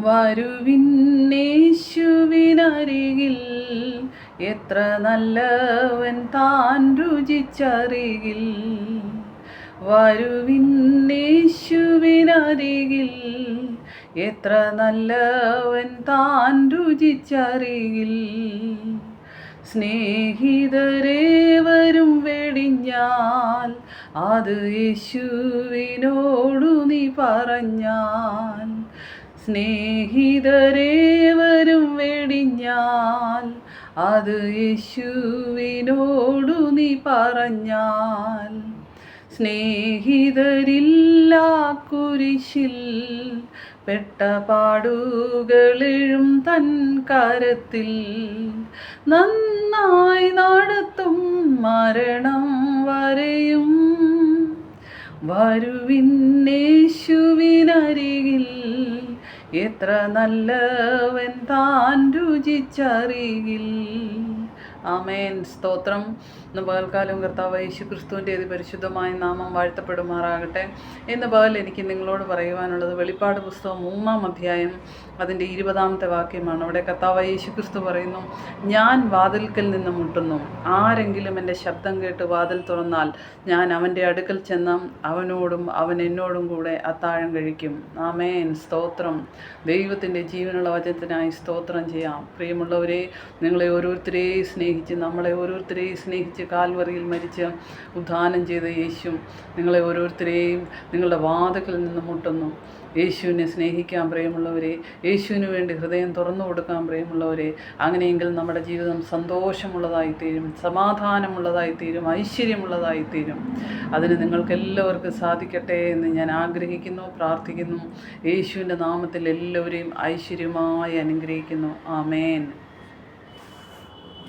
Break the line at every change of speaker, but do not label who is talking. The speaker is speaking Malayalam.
വരുവിന്നേശുവിനരികിൽ എത്ര നല്ലവൻ താൻ രുചിച്ചറികിൽ. വരുവിന്നേശുവിനരികിൽ എത്ര നല്ലവൻ താൻ രുചിച്ചറികിൽ. സ്നേഹിതരേവരും വെടിഞ്ഞാൽ അത് യേശുവിനോടു നീ പറഞ്ഞാൽ. സ്നേഹിതരേവരും വെടിഞ്ഞാൽ അത് യേശുവിനോടു നീ പറഞ്ഞാൽ. സ്നേഹിതരില്ലാ കുരിശിൽ പെട്ട പാടുകളെഴും തൻ കരത്തിൽ നന്നായി നടത്തും മരണം വരെയും. വരുവിന്നേശുവിനരികിൽ എത്ര നല്ലവൻ താൻ രുചിച്ചറികിൽ. ആമേൻ. സ്തോത്രം. ഇന്ന് പകൽക്കാലം കർത്താവ് യേശുക്രിസ്തുവിൻ്റെ പരിശുദ്ധമായ നാമം വാഴ്ത്തപ്പെടുമാറാകട്ടെ. ഇന്ന് പകൽ എനിക്ക് നിങ്ങളോട് പറയുവാനുള്ളത് വെളിപ്പാട് പുസ്തകം 3-ാം അധ്യായം അതിൻ്റെ 20-ാമത്തെ വാക്യമാണ്. അവിടെ കർത്താവ് യേശുക്രിസ്തു പറയുന്നു, ഞാൻ വാതിൽക്കൽ നിന്ന് മുട്ടുന്നു. ആരെങ്കിലും എൻ്റെ ശബ്ദം കേട്ട് വാതിൽ തുറന്നാൽ ഞാൻ അവൻ്റെ അടുക്കൽ ചെന്ന് അവനോടും അവൻ എന്നോടും കൂടെ അത്താഴം കഴിക്കും. ആമേൻ. സ്തോത്രം. ദൈവത്തിൻ്റെ ജീവനുള്ള വചനത്തിനായി സ്തോത്രം ചെയ്യാം. പ്രിയമുള്ളവരെ, നിങ്ങളെ ഓരോരുത്തരെയും നമ്മളെ ഓരോരുത്തരെയും സ്നേഹിച്ച് കാൽവറിയിൽ മരിച്ച് ഉദ്ധാനം ചെയ്ത യേശു നിങ്ങളെ ഓരോരുത്തരെയും നിങ്ങളുടെ വാതിൽക്കൽ നിന്ന് മുട്ടുന്നു. യേശുവിനെ സ്നേഹിക്കാൻ പ്രിയമുള്ളവരെ, യേശുവിന് വേണ്ടി ഹൃദയം തുറന്നു കൊടുക്കാൻ പ്രിയമുള്ളവരെ. അങ്ങനെയെങ്കിൽ നമ്മുടെ ജീവിതം സന്തോഷമുള്ളതായിത്തീരും, സമാധാനമുള്ളതായിത്തീരും, ഐശ്വര്യമുള്ളതായിത്തീരും. അതിന് നിങ്ങൾക്കെല്ലാവർക്കും സാധിക്കട്ടെ എന്ന് ഞാൻ ആഗ്രഹിക്കുന്നു, പ്രാർത്ഥിക്കുന്നു. യേശുവിൻ്റെ നാമത്തിൽ എല്ലാവരെയും ഐശ്വര്യമായി അനുഗ്രഹിക്കുന്നു. ആമേൻ.